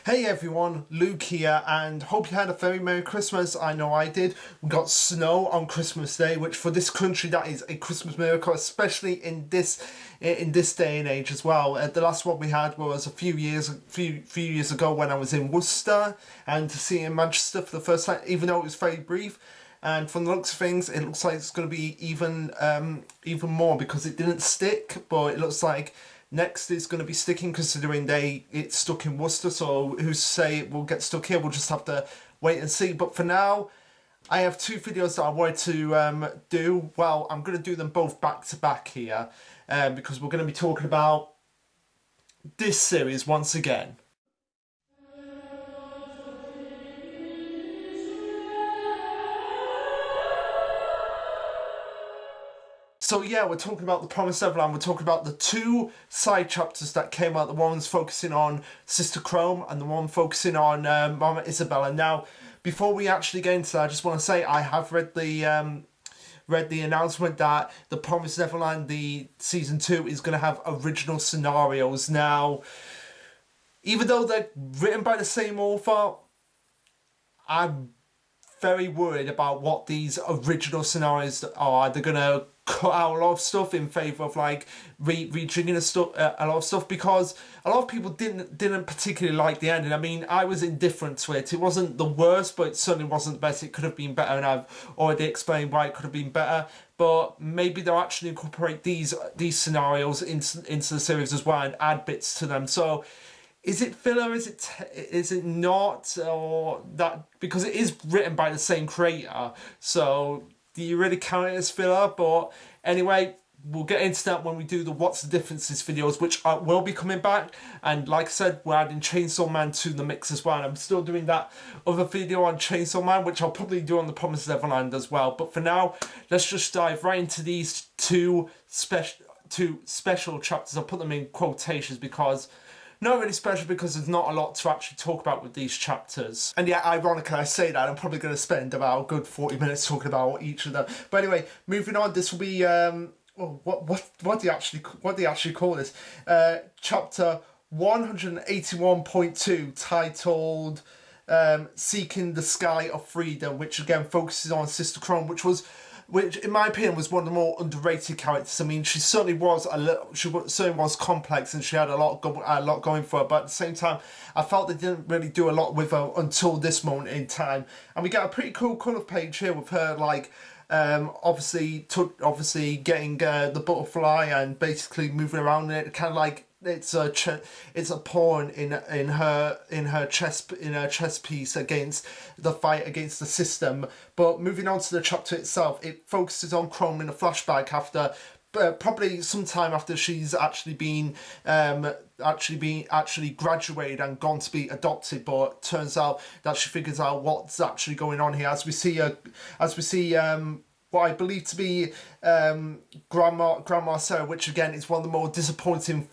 Hey everyone, Luke here, and hope you had a very Merry Christmas. I know I did. We got snow on Christmas Day, which for this country that is a Christmas miracle, especially in this day and age as well. The last one we had was a few years ago when I was in Worcester, and to see it in Manchester for the first time, even though it was very brief. And from the looks of things, it looks like it's going to be even more because it didn't stick, but it looks like next is going to be sticking considering it's stuck in Worcester, so who's to say it will get stuck here? We'll just have to wait and see. But for now, I have two videos that I wanted to do. Well, I'm going to do them both back to back here because we're going to be talking about this series once again. So yeah, we're talking about The Promised Neverland. We're talking about the two side chapters that came out. The one's focusing on Sister Krone and the one focusing on Mama Isabella. Now, before we actually get into that, I just want to say I have read the announcement that The Promised Neverland, the season 2, is going to have original scenarios. Now, even though they're written by the same author, I'm very worried about what these original scenarios are. They're going to cut out a lot of stuff in favour of like rejigging a lot of stuff because a lot of people didn't particularly like the ending. I mean, I was indifferent to it. It wasn't the worst, but it certainly wasn't the best. It could have been better, and I've already explained why it could have been better. But maybe they'll actually incorporate these scenarios into the series as well and add bits to them. So is it filler? Is it not? Or that, because it is written by the same creator, so do you really count it as filler? But anyway, we'll get into that when we do the What's the Differences videos, which will be coming back. And like I said, we're adding Chainsaw Man to the mix as well. And I'm still doing that other video on Chainsaw Man, which I'll probably do on The Promised Neverland as well. But for now, let's just dive right into these two special chapters. I'll put them in quotations because not really special because there's not a lot to actually talk about with these chapters. And yeah, ironically I say that, I'm probably going to spend about a good 40 minutes talking about each of them. But anyway, moving on, this will be, what do you actually call this? Chapter 181.2, titled Seeking the Sky of Freedom, which again focuses on Sister Krone, which in my opinion was one of the more underrated characters. I mean, she certainly was complex and she had a lot going for her, but at the same time I felt they didn't really do a lot with her until this moment in time. And we get a pretty cool colour page here with her like obviously getting the butterfly and basically moving around in it, kind of like it's a pawn in her chess piece against the fight against the system. But moving on to the chapter itself, it focuses on Krone in a flashback after probably sometime after she's actually graduated and gone to be adopted. But turns out that she figures out what's actually going on here as we see what I believe to be Grandma Sarah, which again is one of the more disappointing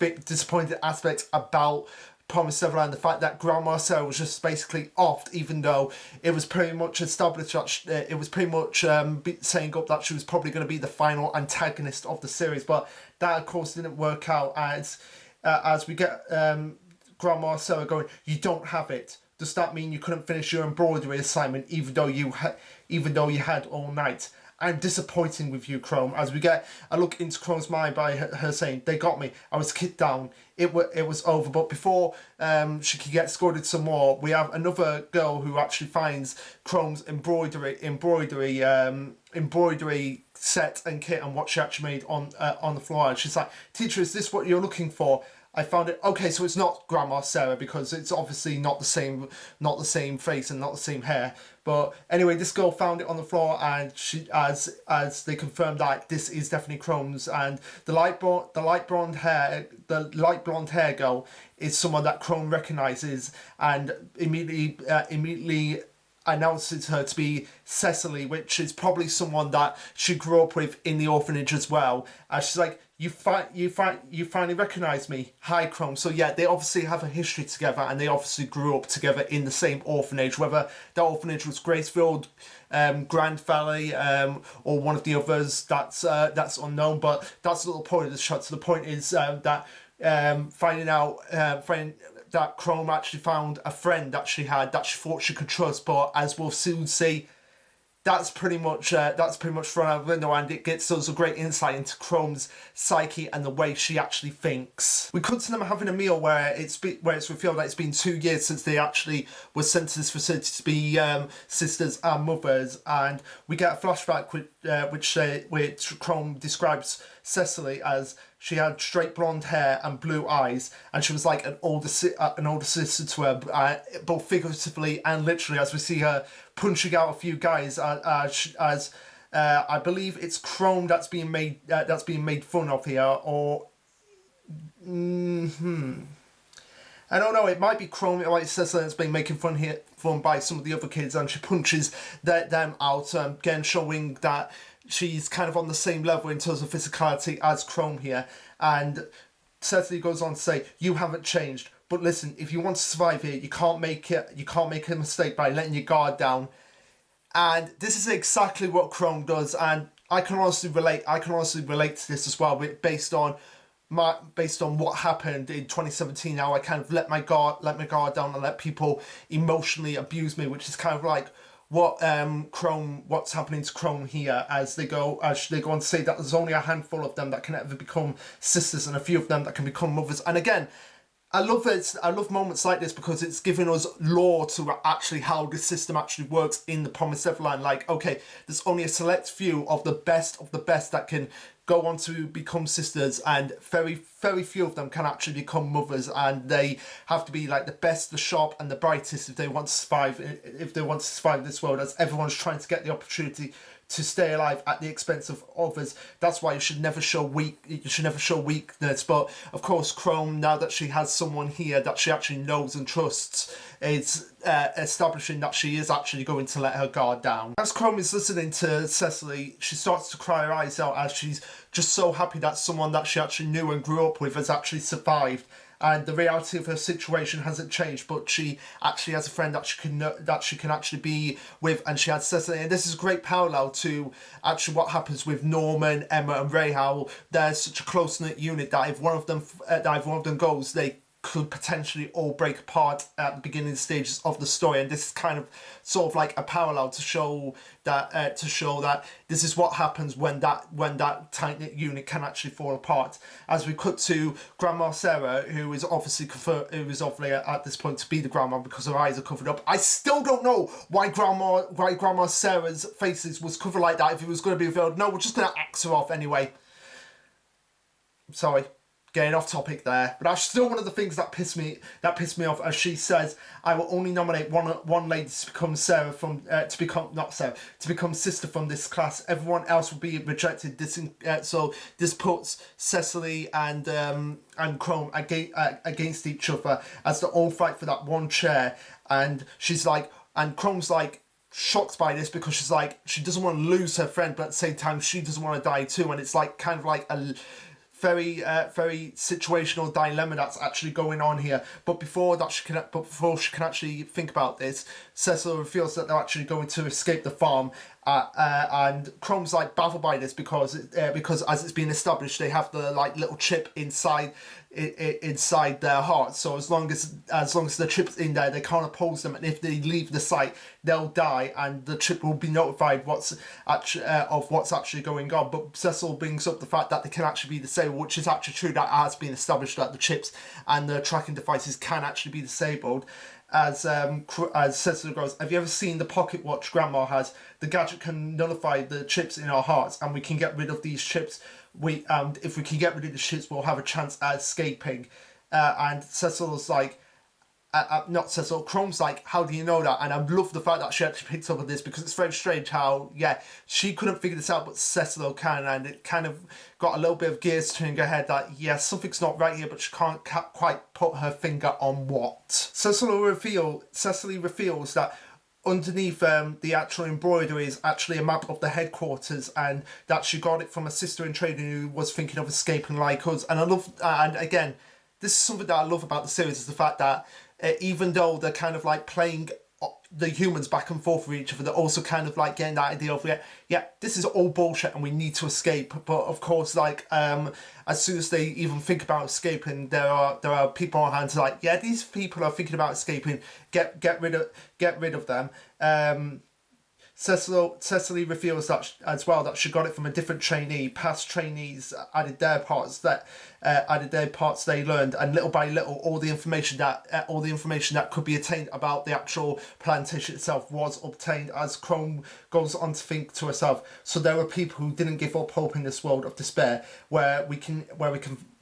aspects about Promised Neverland, the fact that Grandma Sarah was just basically offed, even though it was pretty much established that it was pretty much saying up that she was probably going to be the final antagonist of the series. But that of course didn't work out as we get Grandma Sarah going, "You don't have it. Does that mean you couldn't finish your embroidery assignment even though you had all night? I'm disappointing with you, Krone," as we get a look into Krone's mind by her saying, "They got me. I was kicked down. It was over." But before she could get scolded some more, we have another girl who actually finds Krone's embroidery set and kit and what she actually made on the floor. And she's like, "Teacher, is this what you're looking for?" I found it. Okay, so it's not Grandma Sarah because it's obviously not the same face and not the same hair. But anyway, this girl found it on the floor, and she, as they confirmed that this is definitely Krone's, and the light blonde hair girl is someone that Krone recognizes and immediately announces her to be Cecily, which is probably someone that she grew up with in the orphanage as well. And she's like, you finally recognise me. Hi, Krone." So yeah, they obviously have a history together, and they obviously grew up together in the same orphanage. Whether that orphanage was Gracefield, Grand Valley, or one of the others, that's unknown. But that's the little point of the shot. So the point is that finding that Krone actually found a friend that she had that she thought she could trust, but as we'll soon see, that's pretty much thrown out the window, and it gets us a great insight into Krone's psyche and the way she actually thinks. We cut to them having a meal where it's revealed that it's been 2 years since they actually were sent to this facility to be sisters and mothers, and we get a flashback which Krone describes Cecily as she had straight blonde hair and blue eyes, and she was like an older sister to her, both figuratively and literally, as we see her punching out a few guys as I believe it's Krone that's being made fun of here, or I don't know, it might be Krone, like Cecily, that's been making fun by some of the other kids, and she punches them out, again showing that she's kind of on the same level in terms of physicality as Krone here. And Cecily goes on to say, "You haven't changed, but listen, if you want to survive here, you can't make a mistake by letting your guard down." And this is exactly what Krone does, and I can honestly relate to this as well, based on what happened in 2017. How I kind of let my guard down and let people emotionally abuse me, which is kind of like what's happening to Krone here, as they go on to say that there's only a handful of them that can ever become sisters, and a few of them that can become mothers. And again, I love moments like this because it's giving us lore to actually how the system actually works in the Promised Neverland. Like, okay, there's only a select few of the best that can go on to become sisters, and very, very few of them can actually become mothers, and they have to be like the best, the sharp, and the brightest if they want to survive. If they want to survive this world, as everyone's trying to get the opportunity to stay alive at the expense of others. That's why you should never show weakness. But of course, Krone, now that she has someone here that she actually knows and trusts, is establishing that she is actually going to let her guard down. As Krone is listening to Cecily, she starts to cry her eyes out, as she's just so happy that someone that she actually knew and grew up with has actually survived. And the reality of her situation hasn't changed, but she actually has a friend that she can actually be with, and she has Cecily. And this is a great parallel to actually what happens with Norman, Emma, and Ray. How they're such a close-knit unit that if one of them goes, they could potentially all break apart at the beginning stages of the story. And this is kind of sort of like a parallel to show that this is what happens when that tight-knit unit can actually fall apart. As we cut to Grandma Sarah, who is obviously at this point to be the grandma because her eyes are covered up. I still don't know why Grandma Sarah's faces was covered like that if it was going to be revealed. No, we're just going to axe her off anyway. Sorry. Getting off topic there, but that's still one of the things that pissed me off. As she says, "I will only nominate one lady to become to become sister from this class. Everyone else will be rejected." So this puts Cecily and Krone against each other as they all fight for that one chair. And Krone's like shocked by this because she's like, she doesn't want to lose her friend, but at the same time she doesn't want to die too. And it's like kind of like a very situational dilemma that's actually going on here. But before she can actually think about this, Cecil reveals that they're actually going to escape the farm, and Krone's like baffled by this because as it's been established, they have the like little chip inside their hearts. So as long as the chip's in there, they can't oppose them, and if they leave the site, they'll die, and the chip will be notified what's actually going on. But Cecil brings up the fact that they can actually be disabled, which is actually true. That has been established, that the chips and the tracking devices can actually be disabled. As Cecil goes, "Have you ever seen the pocket watch Grandma has? The gadget can nullify the chips in our hearts, and we can get rid of these chips. If we can get rid of the chips, we'll have a chance at escaping." And Cecil's like, not Cecil, Krone's like, "How do you know that?" And I love the fact that she actually picked up on this, because it's very strange how, she couldn't figure this out, but Cecil can, and it kind of got a little bit of gears turning her head that, something's not right here, but she can't quite put her finger on what. Cecily reveals that underneath the actual embroidery is actually a map of the headquarters, and that she got it from a sister in training who was thinking of escaping like us. And and again, this is something that I love about the series, is the fact that even though they're kind of like playing the humans back and forth with each other. They're also kind of like getting that idea of, yeah, this is all bullshit and we need to escape. But of course, like, as soon as they even think about escaping, there are people on hand to like, yeah, these people are thinking about escaping. Get rid of them. Cecily reveals that as well, that she got it from a different trainee. Past trainees added their parts they learned, and little by little, all the information that could be attained about the actual plantation itself was obtained. As Krone goes on to think to herself, so there are people who didn't give up hope in this world of despair, where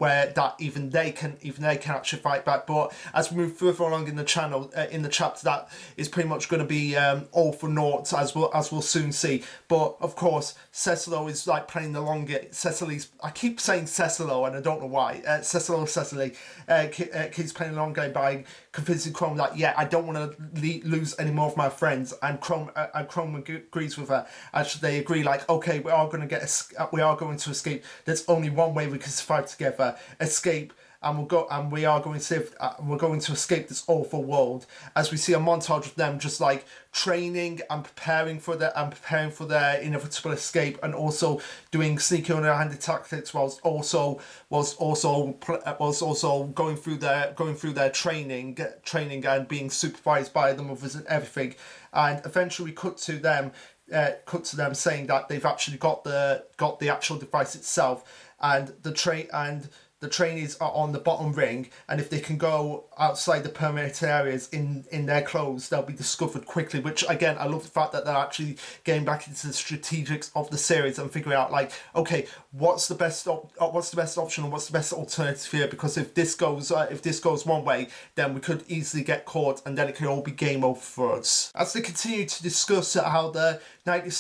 that even they can actually fight back. But as we move further along in the chapter, that is pretty much going to be all for naught, as we'll soon see. But of course, Cecily is like playing the long game. I keep saying Cecily, and I don't know why. Cecily keeps playing the long game by convincing Krone that, yeah, I don't want to lose any more of my friends, and Krone agrees with her. Actually, they agree, like, okay, we are going to escape. There's only one way we can survive together: escape. And we are going to save. We're going to escape this awful world. As we see a montage of them just like training and preparing for their inevitable escape, and also doing sneaky underhanded tactics, whilst also going through their training and being supervised by the mothers and everything. And eventually, we cut to them saying that they've actually got the actual device itself, and the trainees are on the bottom ring, and if they can go outside the permitted areas in their clothes, they'll be discovered quickly. Which, again, I love the fact that they're actually getting back into the strategics of the series and figuring out, like, okay, what's the best option and what's the best alternative here? Because if this goes one way, then we could easily get caught, and then it could all be game over for us. As they continue to discuss how the nightly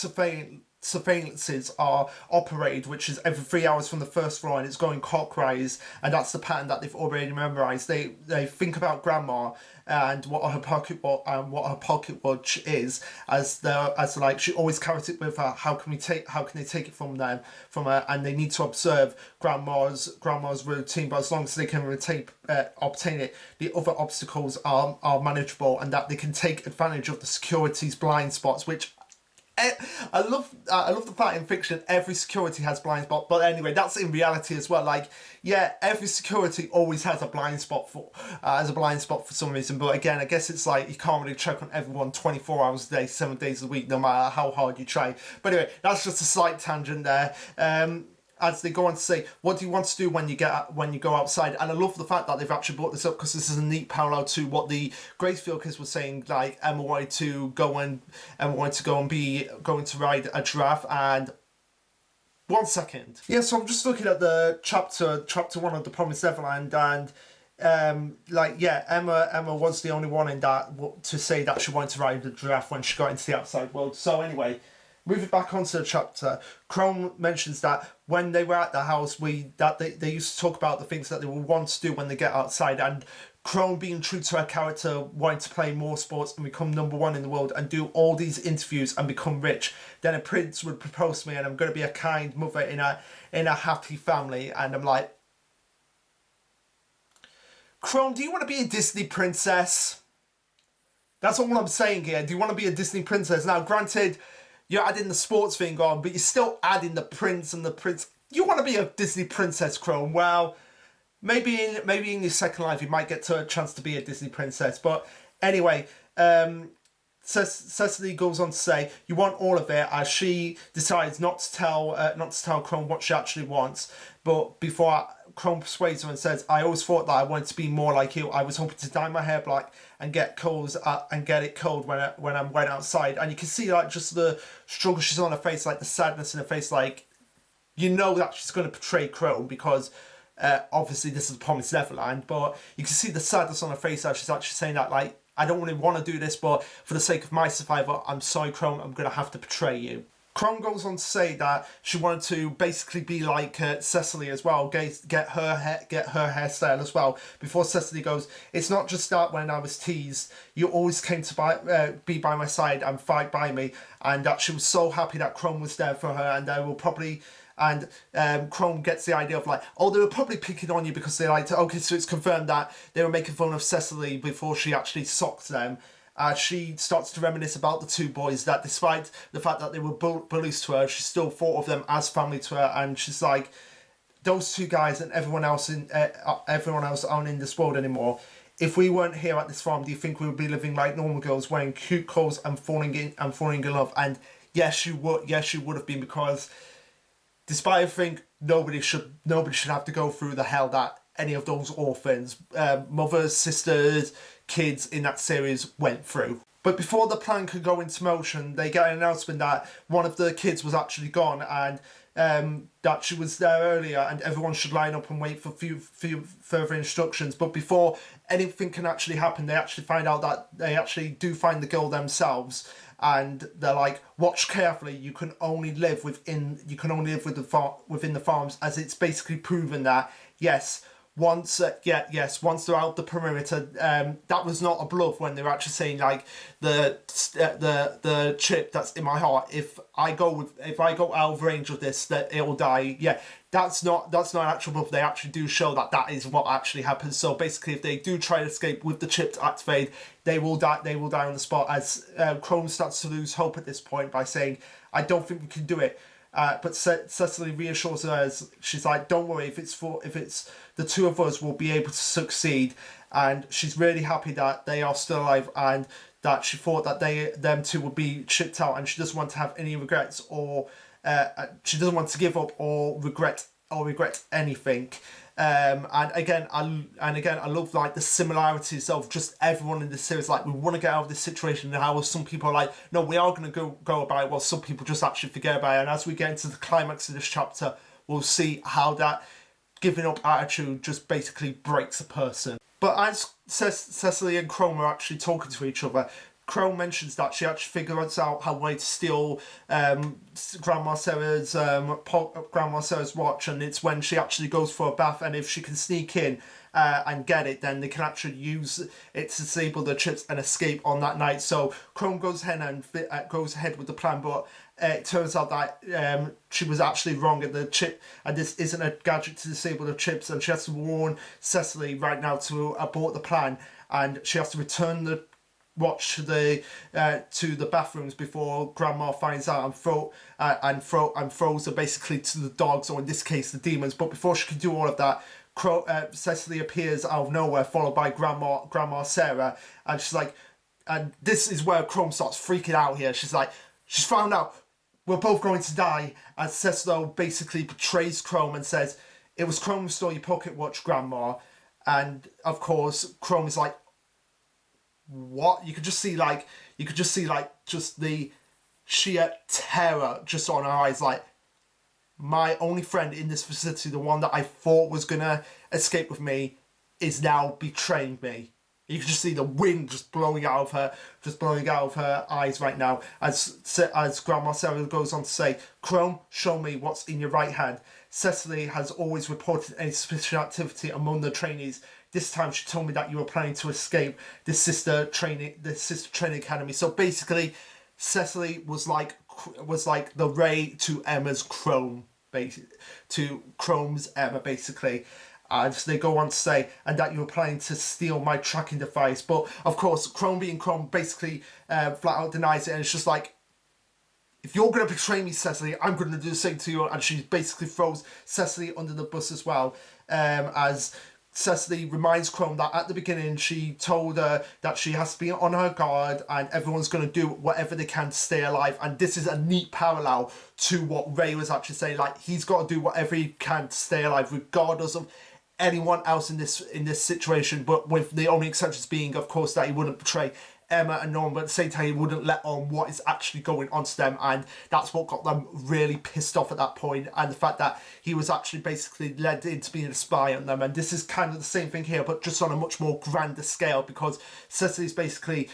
surveillances are operated, which is every 3 hours from the first floor, and it's going clockwise, and that's the pattern that they've already memorized. They think about Grandma and what her pocket watch is, as like she always carries it with her. How can they take it from her? And they need to observe Grandma's routine, but as long as they can obtain it, the other obstacles are manageable, and that they can take advantage of the security's blind spots, which I love the fact in fiction every security has blind spot, but anyway, that's in reality as well. Like, yeah, every security always has a blind spot for some reason. But again, I guess it's like you can't really check on everyone 24 hours a day, 7 days a week, no matter how hard you try. But anyway, that's just a slight tangent there. As they go on to say, what do you want to do when you go outside? And I love the fact that they've actually brought this up, because this is a neat parallel to what the Gracefield kids were saying. Like, Emma wanted to go and ride a giraffe. And 1 second, yeah. So I'm just looking at the chapter 1 of The Promised Neverland, and Emma was the only one in that to say that she wanted to ride a giraffe when she got into the outside world. So anyway, moving back onto the chapter, Krone mentions that when they were at the house, they used to talk about the things that they will want to do when they get outside, and Krone, being true to her character, wanting to play more sports and become #1 in the world and do all these interviews and become rich. Then a prince would propose to me, and I'm going to be a kind mother in a happy family. And I'm like, Krone, do you want to be a Disney princess? That's all I'm saying here. Do you want to be a Disney princess? Now, granted, you're adding the sports thing on, but you're still adding the prince and the prince. You want to be a Disney princess, Krone? Well, maybe in your second life you might get a chance to be a Disney princess. But anyway, Cecily goes on to say, you want all of it, as she decides not to tell Krone what she actually wants. But before Krone persuades her and says, I always thought that I wanted to be more like you. I was hoping to dye my hair black and get it cold when I went outside. And you can see like just the struggle she's on her face, like the sadness in her face, like, you know that she's going to portray Krone, because obviously this is The Promised Neverland, but you can see the sadness on her face as she's actually saying that, like, I don't really want to do this, but for the sake of my survival, I'm sorry, Krone, I'm going to have to betray you. Krone goes on to say that she wanted to basically be like Cecily as well, get her hairstyle as well. Before Cecily goes, it's not just that when I was teased, you always came to be by my side and fight by me, and that she was so happy that Krone was there for her, and they will probably. And Krone gets the idea of like, oh, they were probably picking on you because they like to, okay, so it's confirmed that they were making fun of Cecily before she actually socked them. She starts to reminisce about the two boys, that despite the fact that they were bullies to her, she still thought of them as family to her. And she's like, those two guys and everyone else aren't in this world anymore. If we weren't here at this farm, do you think we would be living like normal girls, wearing cute clothes and falling in love? And yes, you would. Yes, you would have been, because despite everything, nobody should have to go through the hell that any of those orphans, mothers, sisters, kids in that series went through. But before the plan could go into motion, they get an announcement that one of the kids was actually gone, and that she was there earlier, and everyone should line up and wait for few further instructions. But before anything can actually happen, they actually find out that they actually do find the girl themselves, and they're like, watch carefully, you can only live within the farms, as it's basically proven that once they're out the perimeter, that was not a bluff when they were actually saying like the chip that's in my heart. If I go out of range of this, that it will die. Yeah, that's not an actual bluff. They actually do show that is what actually happens. So basically, if they do try to escape with the chip activated, they will die. They will die on the spot. As Krone starts to lose hope at this point by saying, "I don't think we can do it." But Cecily reassures her. She's like, "Don't worry. If it's the two of us, we'll be able to succeed." And she's really happy that they are still alive, and that she thought that them two would be shipped out, and she doesn't want to have any regrets, or she doesn't want to give up or regret anything. And again, I love like the similarities of just everyone in this series. Like, we want to get out of this situation, and how some people are like, no, we are going to go about it, while some people just actually forget about it. And as we get into the climax of this chapter, we'll see how that giving up attitude just basically breaks a person. But as Cecily and Krone are actually talking to each other, Krone mentions that she actually figures out her way to steal Grandma Sarah's watch, and it's when she actually goes for a bath, and if she can sneak in and get it, then they can actually use it to disable the chips and escape on that night. So Krone goes ahead with the plan, but it turns out that she was actually wrong, and the chip, and this isn't a gadget to disable the chips, and she has to warn Cecily right now to abort the plan, and she has to return the watch to the bathrooms before Grandma finds out, and throws her basically to the dogs, or in this case the demons. But before she can do all of that, Cecily appears out of nowhere, followed by Grandma Sarah, and she's like, and this is where Krone starts freaking out here. She's like, she's found out we're both going to die, and Cecily basically betrays Krone and says, "It was Krone who stole your pocket watch, Grandma." And of course, Krone is like, what? You could just see just the sheer terror just on her eyes, like, my only friend in this facility, the one that I thought was gonna escape with me, is now betraying me. You can just see the wind just blowing out of her eyes right now, as Grandma Sarah goes on to say, "Krone, show me what's in your right hand. Cecily has always reported any suspicious activity among the trainees. This time she told me that you were planning to escape this sister training academy." So basically, Cecily was like the Ray to Emma's Krone, to Krone's Emma, basically. And they go on to say, and that you were planning to steal my tracking device. But of course, Krone being Krone basically flat out denies it, and it's just like, if you're going to betray me, Cecily, I'm going to do the same to you. And she basically throws Cecily under the bus as well, as Cecily reminds Krone that at the beginning she told her that she has to be on her guard, and everyone's going to do whatever they can to stay alive. And this is a neat parallel to what Ray was actually saying. Like, he's got to do whatever he can to stay alive, regardless of anyone else in this situation, but with the only exceptions being, of course, that he wouldn't betray Emma and Norman, but at the same time he wouldn't let on what is actually going on to them, and that's what got them really pissed off at that point. And the fact that he was actually basically led into being a spy on them. And this is kind of the same thing here, but just on a much more grander scale, because Cecily's basically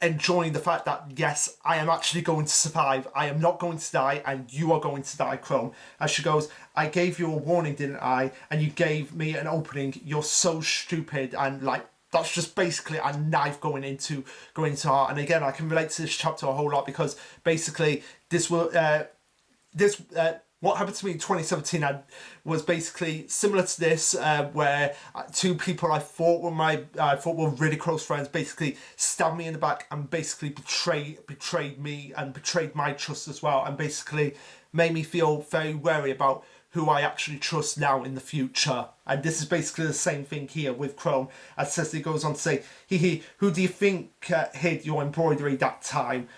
enjoying the fact that, yes, I am actually going to survive. I am not going to die, and you are going to die, Krone. As she goes, "I gave you a warning, didn't I? And you gave me an opening. You're so stupid." And like, that's just basically a knife going into her. And again, I can relate to this chapter a whole lot, because basically this What happened to me in 2017 was basically similar to this, where two people I thought were really close friends basically stabbed me in the back and basically betrayed me and betrayed my trust as well, and basically made me feel very wary about who I actually trust now in the future. And this is basically the same thing here with Krone, as Cecily goes on to say, who do you think hid your embroidery that time?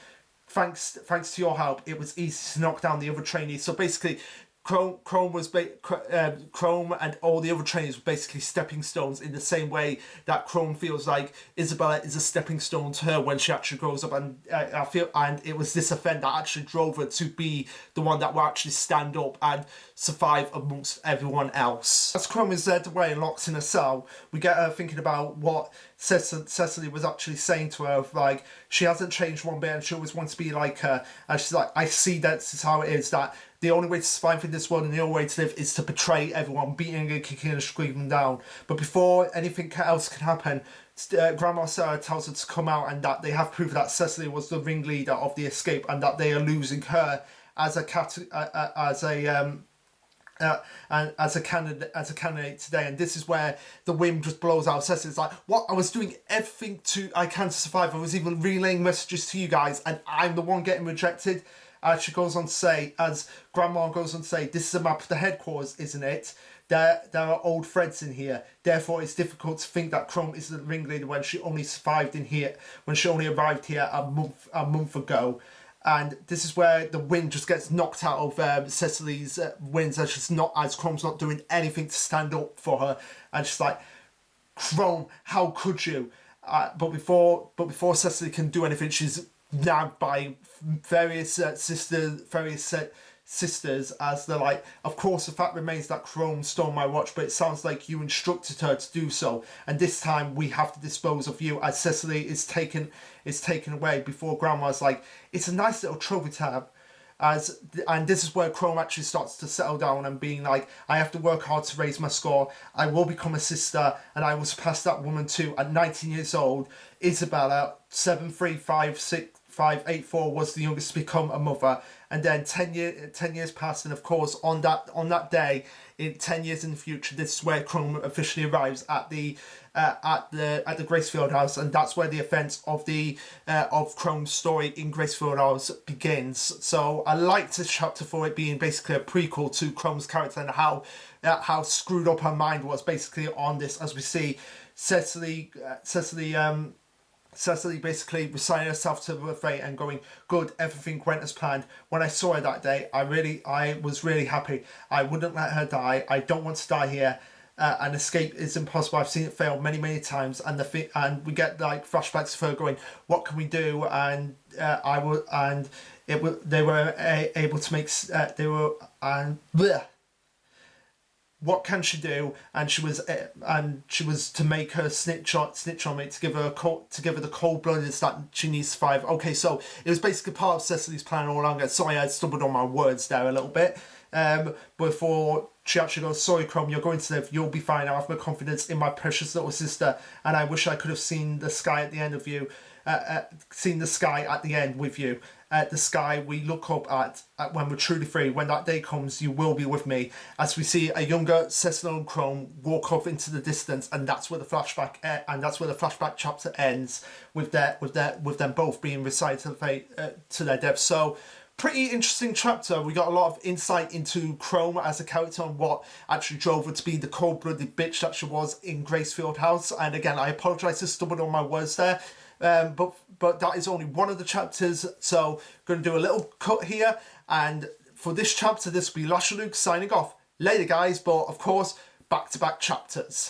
Thanks to your help, it was easy to knock down the other trainees. So basically, Krone and all the other trainees were basically stepping stones, in the same way that Krone feels like Isabella is a stepping stone to her when she actually grows up. And and it was this event that actually drove her to be the one that will actually stand up and survive amongst everyone else. As Krone is led away and locked in a cell, we get her thinking about what Cecily was actually saying to her, like, she hasn't changed one bit and she always wants to be like her. And she's like, I see that this is how it is, that the only way to survive in this world and the only way to live is to betray everyone, beating and kicking and screaming them down. But before anything else can happen, Grandma Sarah tells her to come out, and that they have proof that Cecily was the ringleader of the escape, and that they are losing her as a candidate today. And this is where the wind just blows out. Cecily's like, what? I was doing everything I can to survive. I was even relaying messages to you guys, and I'm the one getting rejected. She goes on to say, as Grandma goes on to say, this is a map of the headquarters, isn't it? There are old threads in here. Therefore, it's difficult to think that Krone is the ringleader when she only survived in here, when she only arrived here a month ago. And this is where the wind just gets knocked out of Cecily's wins, as Krone's not doing anything to stand up for her, and she's like, Krone, how could you? But before Cecily can do anything, she's nabbed by various sisters, as they're like, of course the fact remains that Krone stole my watch, but it sounds like you instructed her to do so, and this time we have to dispose of you. As Cecily is taken away, before Grandma's like, it's a nice little trophy to have. And this is where Krone actually starts to settle down and being like, I have to work hard to raise my score. I will become a sister, and I will surpass that woman too. At 19 years old, Isabella 73584 was the youngest to become a mother. And then 10 years passed, and of course on that day, in 10 years in the future, this is where Krone officially arrives at the Gracefield house, and that's where the events of Krone's story in Gracefield house begins. So I liked this chapter for it being basically a prequel to Krone's character, and how screwed up her mind was basically on this, as we see Cecily basically resigning herself to her fate and going, good, everything went as planned. When I saw her that day, I was really happy. I wouldn't let her die. I don't want to die here. An escape is impossible. I've seen it fail many times, and we get like flashbacks of her going, what can we do? And they were able to make what can she do? And she was to make her snitch on me, to give her the cold-bloodedness that she needs to survive. Okay, so it was basically part of Cecily's plan all along. Sorry, I stumbled on my words there a little bit. Before she actually goes, sorry, Krone, you're going to live. You'll be fine. I have my confidence in my precious little sister, and I wish I could have seen the sky at the end of you. Seen the sky at the end with you. The sky we look up at when we're truly free. When that day comes, you will be with me. As we see a younger Cecily and Krone walk off into the distance, and that's where the flashback chapter ends, with them both being recited to their deaths. So, pretty interesting chapter. We got a lot of insight into Krone as a character and what actually drove her to be the cold-blooded bitch that she was in Gracefield House. And again, I apologise to stumble on my words there. But that is only one of the chapters, so going to do a little cut here, and for this chapter, this will be Lasher Luke signing off. Later, guys, but of course, back-to-back chapters.